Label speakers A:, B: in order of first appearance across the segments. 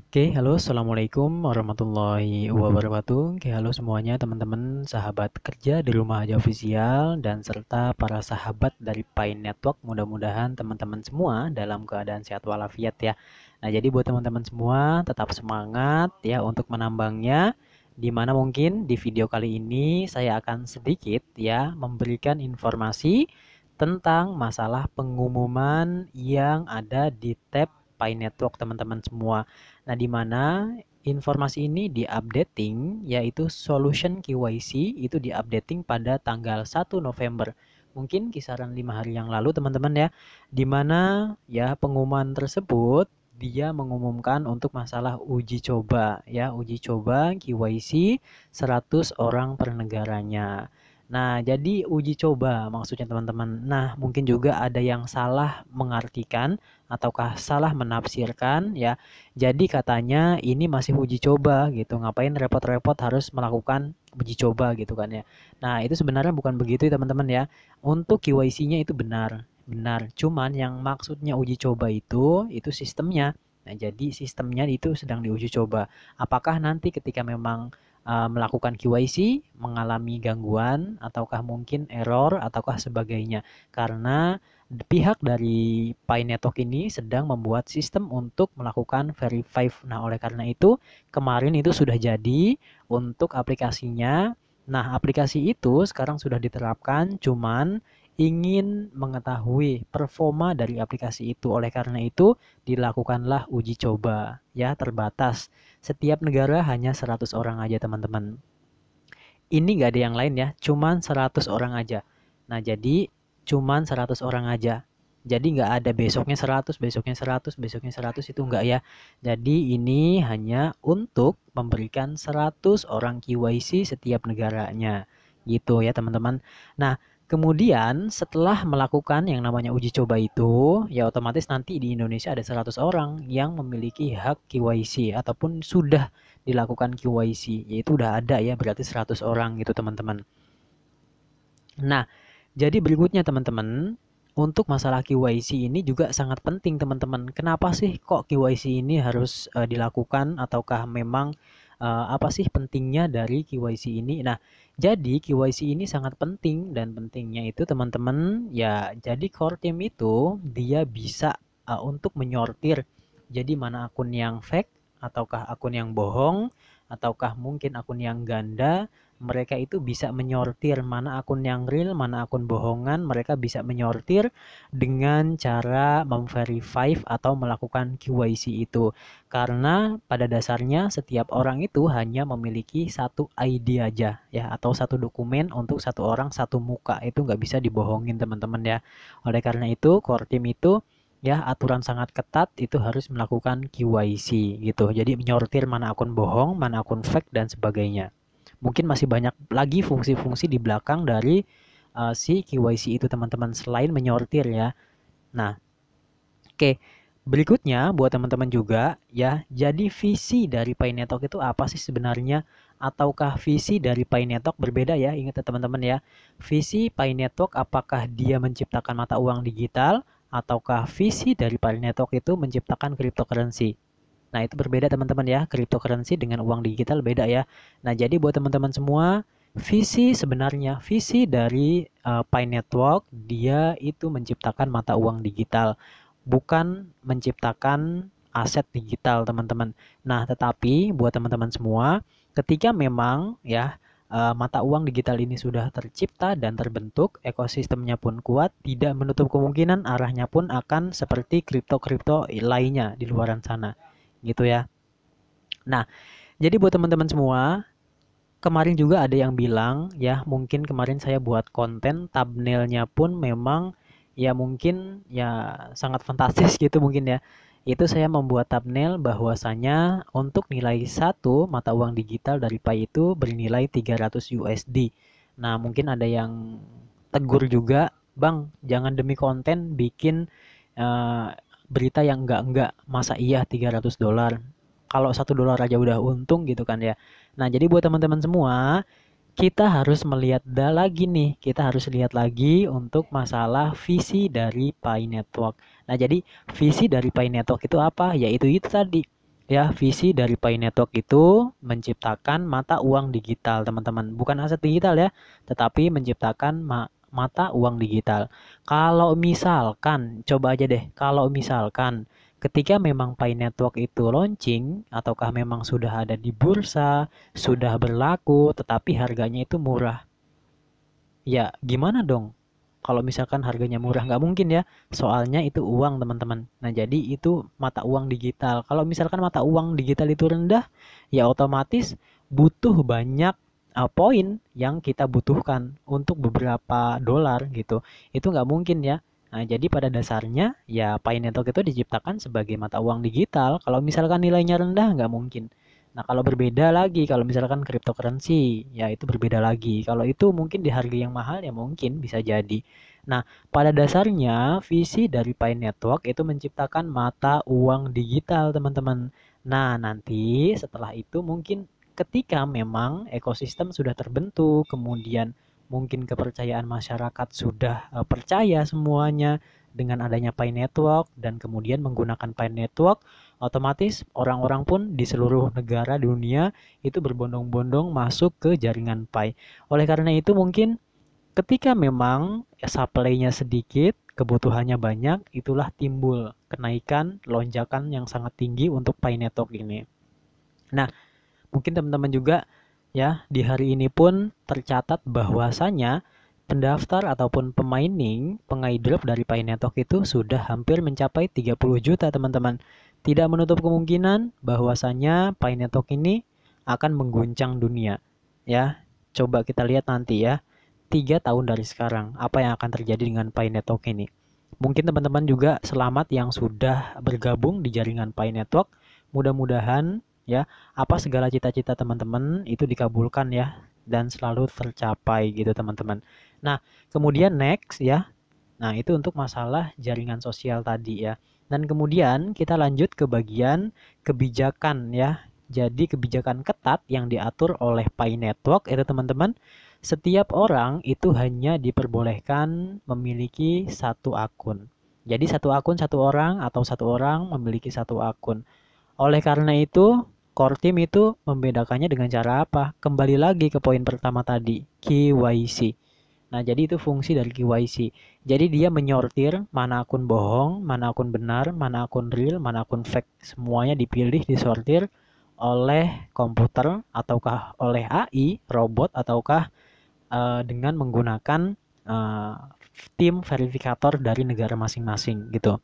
A: Oke, halo, assalamualaikum warahmatullahi wabarakatuh. Oke, halo semuanya, teman-teman, sahabat kerja di rumah aja official, dan serta para sahabat dari Pine Network. Mudah-mudahan teman-teman semua dalam keadaan sehat walafiat ya. Nah, jadi buat teman-teman semua, tetap semangat ya untuk menambangnya. Dimana mungkin di video kali ini saya akan sedikit ya memberikan informasi tentang masalah pengumuman yang ada di tab Pine Network teman-teman semua. Nah, di mana informasi ini di-updating yaitu solution KYC itu di-updating pada tanggal 1 November. Mungkin kisaran 5 hari yang lalu teman-teman ya. Di mana ya pengumuman tersebut dia mengumumkan untuk masalah uji coba ya, uji coba KYC 100 orang per negaranya. Nah, jadi uji coba maksudnya teman-teman. Nah, mungkin juga ada yang salah mengartikan ataukah salah menafsirkan ya. Jadi katanya ini masih uji coba gitu. Ngapain repot-repot harus melakukan uji coba gitu kan ya. Nah, itu sebenarnya bukan begitu ya teman-teman ya. Untuk KYC-nya itu benar. Benar. Cuman yang maksudnya uji coba itu sistemnya. Nah, jadi sistemnya itu sedang diuji coba. Apakah nanti ketika memang melakukan KYC mengalami gangguan ataukah mungkin error ataukah sebagainya. Karena pihak dari Pi Network ini sedang membuat sistem untuk melakukan verify. Nah, oleh karena itu kemarin itu sudah jadi untuk aplikasinya. Nah, aplikasi itu sekarang sudah diterapkan, cuman ingin mengetahui performa dari aplikasi itu. Oleh karena itu dilakukanlah uji coba ya, terbatas. Setiap negara hanya 100 orang aja teman-teman. Ini nggak ada yang lain ya, cuman 100 orang aja. Nah, jadi cuman 100 orang aja. Jadi nggak ada besoknya 100, besoknya 100, besoknya 100 itu nggak ya. Jadi ini hanya untuk memberikan 100 orang KYC setiap negaranya. Gitu ya teman-teman. Nah, kemudian setelah melakukan yang namanya uji coba itu, ya otomatis nanti di Indonesia ada 100 orang yang memiliki hak KYC ataupun sudah dilakukan KYC, yaitu udah ada ya berarti 100 orang gitu teman-teman. Nah, jadi berikutnya teman-teman, untuk masalah KYC ini juga sangat penting teman-teman. Kenapa sih kok KYC ini harus dilakukan ataukah memang apa sih pentingnya dari KYC ini? Nah, jadi KYC ini sangat penting dan pentingnya itu teman-teman ya jadi core team itu dia bisa untuk menyortir jadi mana akun yang fake ataukah akun yang bohong ataukah mungkin akun yang ganda, mereka itu bisa menyortir mana akun yang real, mana akun bohongan, mereka bisa menyortir dengan cara memverify atau melakukan KYC itu. Karena pada dasarnya setiap orang itu hanya memiliki satu ID aja ya, atau satu dokumen untuk satu orang satu muka, itu nggak bisa dibohongin teman-teman ya. Oleh karena itu core team itu ya aturan sangat ketat itu harus melakukan KYC gitu. Jadi menyortir mana akun bohong, mana akun fake dan sebagainya. Mungkin masih banyak lagi fungsi-fungsi di belakang dari si KYC itu teman-teman selain menyortir ya. Nah, oke. Berikutnya buat teman-teman juga ya, jadi visi dari Pi Network itu apa sih sebenarnya? Ataukah visi dari Pi Network berbeda ya? Ingat ya teman-teman ya. Visi Pi Network apakah dia menciptakan mata uang digital ataukah visi dari Pi Network itu menciptakan cryptocurrency? Nah, itu berbeda teman-teman ya. Cryptocurrency dengan uang digital beda ya. Nah, jadi buat teman-teman semua, visi dari Pi Network dia itu menciptakan mata uang digital, bukan menciptakan aset digital, teman-teman. Nah, tetapi buat teman-teman semua, ketika memang ya mata uang digital ini sudah tercipta dan terbentuk, ekosistemnya pun kuat, tidak menutup kemungkinan arahnya pun akan seperti kripto-kripto lainnya di luaran sana gitu ya. Nah, jadi buat teman-teman semua, kemarin juga ada yang bilang ya, mungkin kemarin saya buat konten thumbnailnya pun memang ya mungkin ya sangat fantastis gitu mungkin ya. Itu saya membuat thumbnail bahwasanya untuk nilai satu mata uang digital dari Pi itu bernilai 300 USD. Nah, mungkin ada yang tegur juga, "Bang, jangan demi konten bikin eh, berita yang enggak, masa iya 300 dolar. Kalau 1 dolar aja udah untung gitu kan ya." Nah, jadi buat teman-teman semua, kita harus melihat lagi nih, kita harus lihat lagi untuk masalah visi dari Pi Network. Nah, jadi visi dari Pi Network itu apa? Yaitu itu tadi, Ya, visi dari Pi Network itu menciptakan mata uang digital, teman-teman. Bukan aset digital ya, tetapi menciptakan mata uang digital. Kalau misalkan, coba aja deh, kalau misalkan ketika memang Pi Network itu launching, ataukah memang sudah ada di bursa, sudah berlaku, tetapi harganya itu murah. Ya, gimana dong? Kalau misalkan harganya murah, nggak mungkin ya. Soalnya itu uang, teman-teman. Nah, jadi itu mata uang digital. Kalau misalkan mata uang digital itu rendah, ya otomatis butuh banyak poin yang kita butuhkan untuk beberapa dolar gitu. Itu nggak mungkin ya. Nah, jadi pada dasarnya ya Pi Network itu diciptakan sebagai mata uang digital. Kalau misalkan nilainya rendah, nggak mungkin. Nah, kalau berbeda lagi, kalau misalkan cryptocurrency, ya itu berbeda lagi. Kalau itu mungkin di harga yang mahal, ya mungkin bisa jadi. Nah, pada dasarnya visi dari Pi Network itu menciptakan mata uang digital, teman-teman. Nah, nanti setelah itu mungkin ketika memang ekosistem sudah terbentuk, kemudian mungkin kepercayaan masyarakat sudah percaya semuanya dengan adanya Pi Network dan kemudian menggunakan Pi Network, otomatis orang-orang pun di seluruh negara dunia itu berbondong-bondong masuk ke jaringan Pi. Oleh karena itu mungkin ketika memang supply-nya sedikit, kebutuhannya banyak, itulah timbul kenaikan lonjakan yang sangat tinggi untuk Pi Network ini. Nah, mungkin teman-teman juga ya di hari ini pun tercatat bahwasanya pendaftar ataupun pemining, pengaidrop dari Pi Network itu sudah hampir mencapai 30 juta teman-teman. Tidak menutup kemungkinan bahwasanya Pi Network ini akan mengguncang dunia. Ya, coba kita lihat nanti ya. 3 tahun dari sekarang, apa yang akan terjadi dengan Pi Network ini. Mungkin teman-teman juga selamat yang sudah bergabung di jaringan Pi Network. Mudah-mudahan ya, apa segala cita-cita teman-teman itu dikabulkan ya dan selalu tercapai gitu teman-teman. Nah, kemudian next ya. Nah, itu untuk masalah jaringan sosial tadi ya. Dan kemudian kita lanjut ke bagian kebijakan ya. Jadi kebijakan ketat yang diatur oleh Pi Network itu teman-teman, setiap orang itu hanya diperbolehkan memiliki satu akun. Jadi satu akun satu orang atau satu orang memiliki satu akun. Oleh karena itu, core team itu membedakannya dengan cara apa? Kembali lagi ke poin pertama tadi, KYC. Nah, jadi itu fungsi dari KYC. Jadi dia menyortir mana akun bohong, mana akun benar, mana akun real, mana akun fake. Semuanya dipilih, disortir oleh komputer ataukah oleh AI, robot ataukah dengan menggunakan uh, tim verifikator dari negara masing-masing gitu.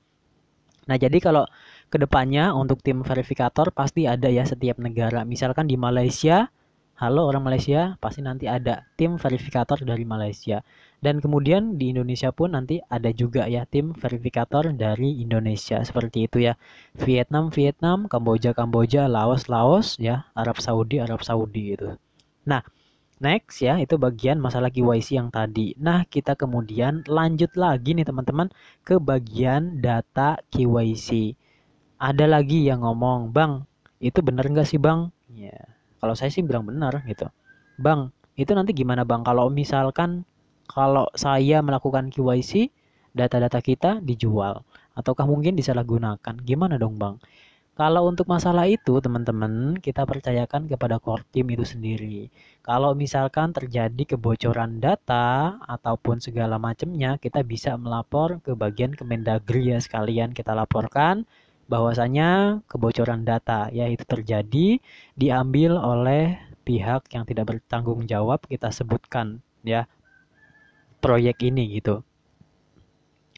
A: Nah, jadi kalau kedepannya untuk tim verifikator pasti ada ya setiap negara. Misalkan di Malaysia, halo orang Malaysia, pasti nanti ada tim verifikator dari Malaysia. Dan kemudian di Indonesia pun nanti ada juga ya tim verifikator dari Indonesia. Seperti itu ya. Vietnam, Vietnam, Kamboja, Kamboja, Laos, Laos ya, Arab Saudi, Arab Saudi itu. Nah, next ya, itu bagian masalah KYC yang tadi. Nah, kita kemudian lanjut lagi nih teman-teman ke bagian data KYC. Ada lagi yang ngomong, Bang, itu bener nggak sih Bang? Ya, kalau saya sih bilang benar gitu. Bang, itu nanti gimana Bang? Kalau misalkan kalau saya melakukan KYC, data-data kita dijual. Ataukah mungkin disalahgunakan? Gimana dong Bang? Kalau untuk masalah itu, teman-teman, kita percayakan kepada core team itu sendiri. Kalau misalkan terjadi kebocoran data ataupun segala macamnya, kita bisa melapor ke bagian Kemendagri ya sekalian kita laporkan bahwasanya kebocoran data ya itu terjadi diambil oleh pihak yang tidak bertanggung jawab, kita sebutkan ya proyek ini gitu.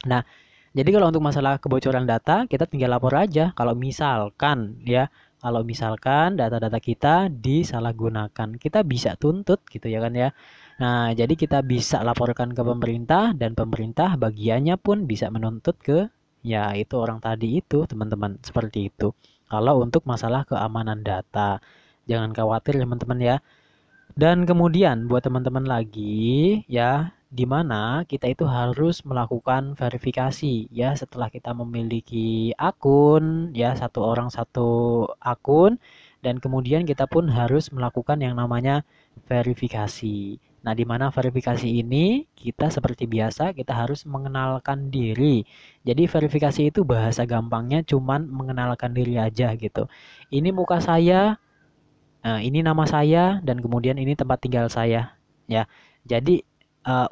A: Nah, jadi kalau untuk masalah kebocoran data, kita tinggal lapor aja. Kalau misalkan ya, kalau misalkan data-data kita disalahgunakan, kita bisa tuntut gitu ya kan ya. Nah, jadi kita bisa laporkan ke pemerintah dan pemerintah bagiannya pun bisa menuntut ke ya itu orang tadi itu, teman-teman. Seperti itu. Kalau untuk masalah keamanan data, jangan khawatir teman-teman ya. Dan kemudian buat teman-teman lagi ya, di mana kita itu harus melakukan verifikasi ya setelah kita memiliki akun ya satu orang satu akun dan kemudian kita pun harus melakukan yang namanya verifikasi. Nah, di mana verifikasi ini kita seperti biasa kita harus mengenalkan diri. Jadi verifikasi itu bahasa gampangnya cuman mengenalkan diri aja gitu. Ini muka saya, nah, ini nama saya, dan kemudian ini tempat tinggal saya. Ya, jadi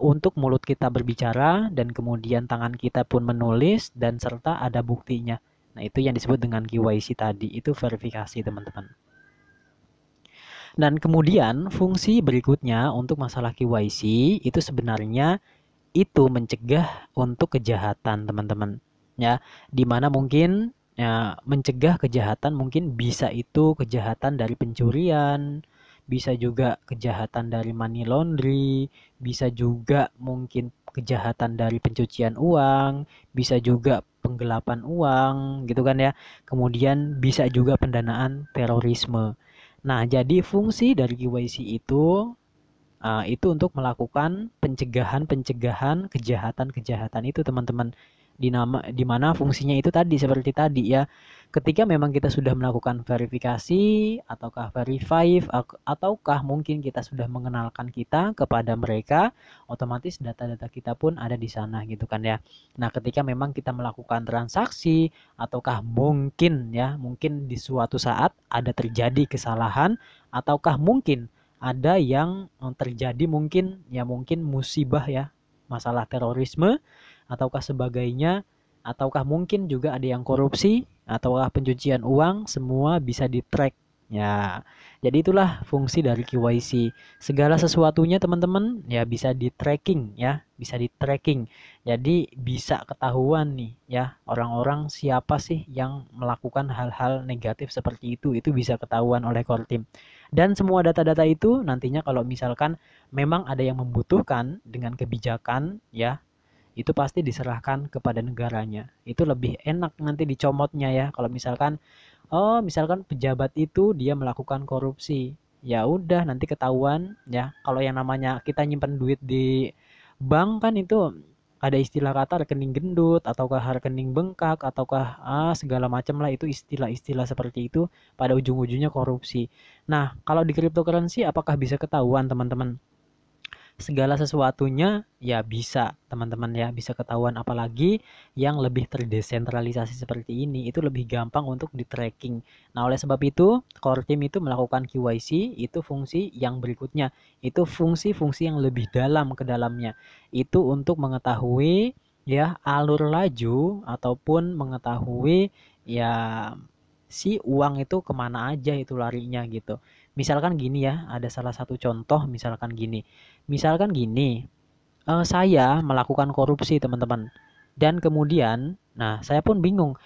A: untuk mulut kita berbicara dan kemudian tangan kita pun menulis dan serta ada buktinya. Nah, itu yang disebut dengan KYC tadi, itu verifikasi teman-teman. Dan kemudian fungsi berikutnya untuk masalah KYC itu sebenarnya itu mencegah untuk kejahatan teman-teman. Ya, dimana mungkin ya, mencegah kejahatan mungkin bisa itu kejahatan dari pencurian, bisa juga kejahatan dari money laundry, bisa juga mungkin kejahatan dari pencucian uang, bisa juga penggelapan uang gitu kan ya. Kemudian bisa juga pendanaan terorisme. Nah, jadi fungsi dari KYC itu untuk melakukan pencegahan kejahatan-kejahatan itu teman-teman. Di mana fungsinya itu tadi seperti tadi ya. Ketika memang kita sudah melakukan verifikasi ataukah verify ataukah mungkin kita sudah mengenalkan kita kepada mereka, otomatis data-data kita pun ada di sana gitu kan ya. Nah, ketika memang kita melakukan transaksi ataukah mungkin di suatu saat ada terjadi kesalahan ataukah mungkin ada yang terjadi mungkin musibah ya, masalah terorisme ataukah sebagainya, ataukah mungkin juga ada yang korupsi ataukah pencucian uang, semua bisa di-track ya. Jadi itulah fungsi dari KYC. Segala sesuatunya teman-teman ya bisa di-tracking ya, bisa di-tracking. Jadi bisa ketahuan nih ya, orang-orang siapa sih yang melakukan hal-hal negatif seperti itu bisa ketahuan oleh core team. Dan semua data-data itu nantinya kalau misalkan memang ada yang membutuhkan dengan kebijakan ya, itu pasti diserahkan kepada negaranya. Itu lebih enak nanti dicomotnya ya. Kalau misalkan misalkan pejabat itu dia melakukan korupsi, ya udah nanti ketahuan ya. Kalau yang namanya kita nyimpan duit di bank kan itu ada istilah kata rekening gendut ataukah rekening bengkak ataukah segala macam lah, itu istilah-istilah seperti itu pada ujung-ujungnya korupsi. Nah, kalau di cryptocurrency apakah bisa ketahuan teman-teman? Segala sesuatunya ya bisa teman-teman ya, bisa ketahuan, apalagi yang lebih terdesentralisasi seperti ini itu lebih gampang untuk di tracking. Nah, oleh sebab itu core team itu melakukan KYC, itu fungsi yang berikutnya, itu fungsi-fungsi yang lebih dalam ke dalamnya, itu untuk mengetahui ya alur laju ataupun mengetahui ya si uang itu kemana aja itu larinya gitu. Misalkan gini ya, ada salah satu contoh misalkan gini. Misalkan gini, saya melakukan korupsi teman-teman. Dan kemudian, nah saya pun bingung,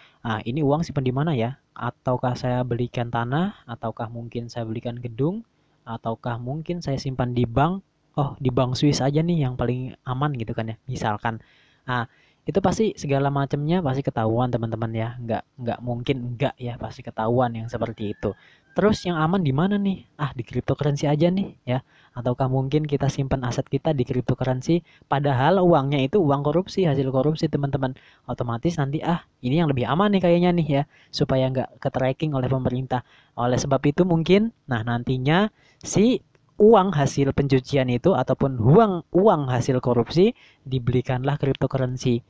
A: ini uang simpan di mana ya? Ataukah saya belikan tanah, ataukah mungkin saya belikan gedung, ataukah mungkin saya simpan di bank? Oh, di bank Swiss aja nih yang paling aman gitu kan ya, misalkan. Nah, itu pasti segala macamnya pasti ketahuan teman-teman ya. Nggak mungkin enggak ya, pasti ketahuan yang seperti itu. Terus yang aman di mana nih? Di cryptocurrency aja nih ya. Ataukah mungkin kita simpan aset kita di cryptocurrency padahal uangnya itu uang korupsi, hasil korupsi teman-teman. Otomatis nanti ini yang lebih aman nih kayaknya nih ya, supaya nggak ke tracking oleh pemerintah. Oleh sebab itu mungkin nantinya si uang hasil pencucian itu ataupun uang hasil korupsi dibelikanlah cryptocurrency.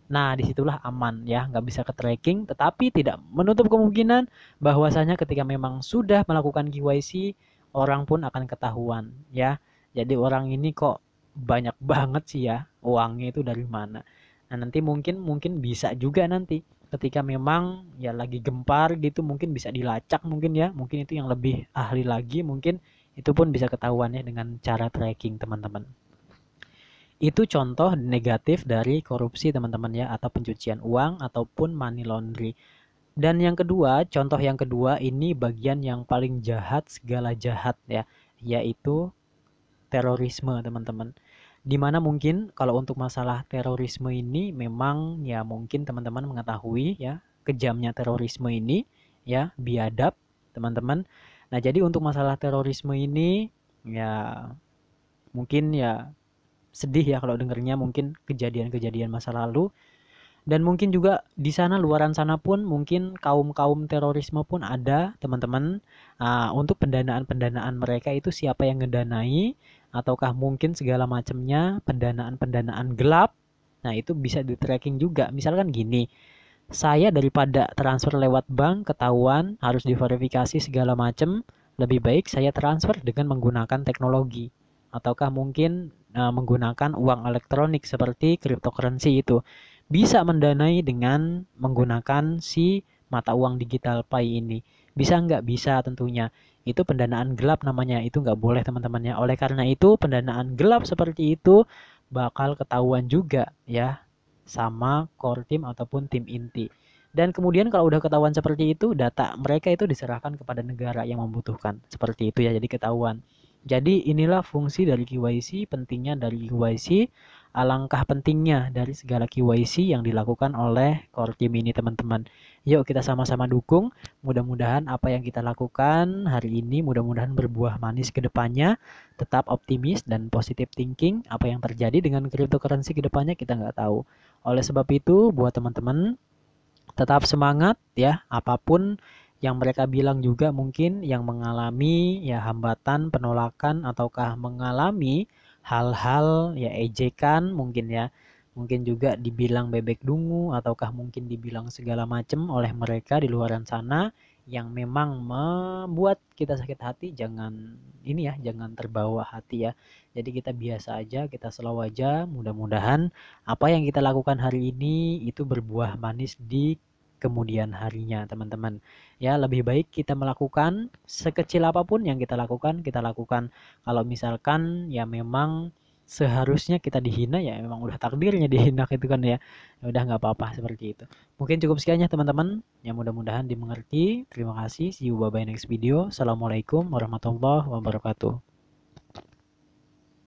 A: Nah, disitulah aman ya, nggak bisa ke tracking, tetapi tidak menutup kemungkinan bahwasanya ketika memang sudah melakukan KYC, orang pun akan ketahuan ya. Jadi orang ini kok banyak banget sih ya uangnya itu dari mana. Nah, nanti mungkin bisa juga nanti ketika memang ya lagi gempar gitu mungkin bisa dilacak mungkin ya. Mungkin itu yang lebih ahli lagi, mungkin itu pun bisa ketahuan ya dengan cara tracking teman-teman. Itu contoh negatif dari korupsi teman-teman ya, atau pencucian uang ataupun money laundry. Dan yang kedua, contoh yang kedua ini bagian yang paling jahat segala jahat ya, yaitu terorisme teman-teman. Dimana mungkin kalau untuk masalah terorisme ini memang ya mungkin teman-teman mengetahui ya kejamnya terorisme ini ya, biadab teman-teman. Nah, jadi untuk masalah terorisme ini ya mungkin ya sedih ya kalau dengarnya mungkin kejadian-kejadian masa lalu, dan mungkin juga di sana luaran sana pun mungkin kaum-kaum terorisme pun ada teman-teman. Untuk pendanaan-pendanaan mereka itu siapa yang ngedanai, ataukah mungkin segala macamnya pendanaan-pendanaan gelap. Nah, itu bisa di tracking juga. Misalkan gini, saya daripada transfer lewat bank ketahuan harus diverifikasi segala macam, lebih baik saya transfer dengan menggunakan teknologi ataukah mungkin menggunakan uang elektronik seperti cryptocurrency itu. Bisa mendanai dengan menggunakan si mata uang digital Pi ini. Bisa nggak? Bisa tentunya. Itu pendanaan gelap namanya. Itu nggak boleh teman-temannya. Oleh karena itu pendanaan gelap seperti itu bakal ketahuan juga ya sama core team ataupun tim inti. Dan kemudian kalau udah ketahuan seperti itu, data mereka itu diserahkan kepada negara yang membutuhkan. Seperti itu ya, jadi ketahuan. Jadi inilah fungsi dari KYC, pentingnya dari KYC, alangkah pentingnya dari segala KYC yang dilakukan oleh core team ini teman-teman. Yuk kita sama-sama dukung, mudah-mudahan apa yang kita lakukan hari ini mudah-mudahan berbuah manis ke depannya, tetap optimis dan positive thinking. Apa yang terjadi dengan cryptocurrency ke depannya kita nggak tahu. Oleh sebab itu, buat teman-teman tetap semangat ya, apapun yang mereka bilang juga mungkin yang mengalami ya hambatan, penolakan ataukah mengalami hal-hal ya ejekan mungkin ya. Mungkin juga dibilang bebek dungu ataukah mungkin dibilang segala macam oleh mereka di luaran sana yang memang membuat kita sakit hati, jangan ini ya, jangan terbawa hati ya. Jadi kita biasa aja, kita slow aja, mudah-mudahan apa yang kita lakukan hari ini itu berbuah manis di kemudian harinya, teman-teman. Ya, lebih baik kita melakukan sekecil apapun yang kita lakukan, kita lakukan. Kalau misalkan ya memang seharusnya kita dihina ya memang udah takdirnya dihina gitu kan ya. Ya udah nggak apa-apa seperti itu. Mungkin cukup sekian ya teman-teman. Ya mudah-mudahan dimengerti. Terima kasih. See you bye bye next video. Assalamualaikum warahmatullahi wabarakatuh.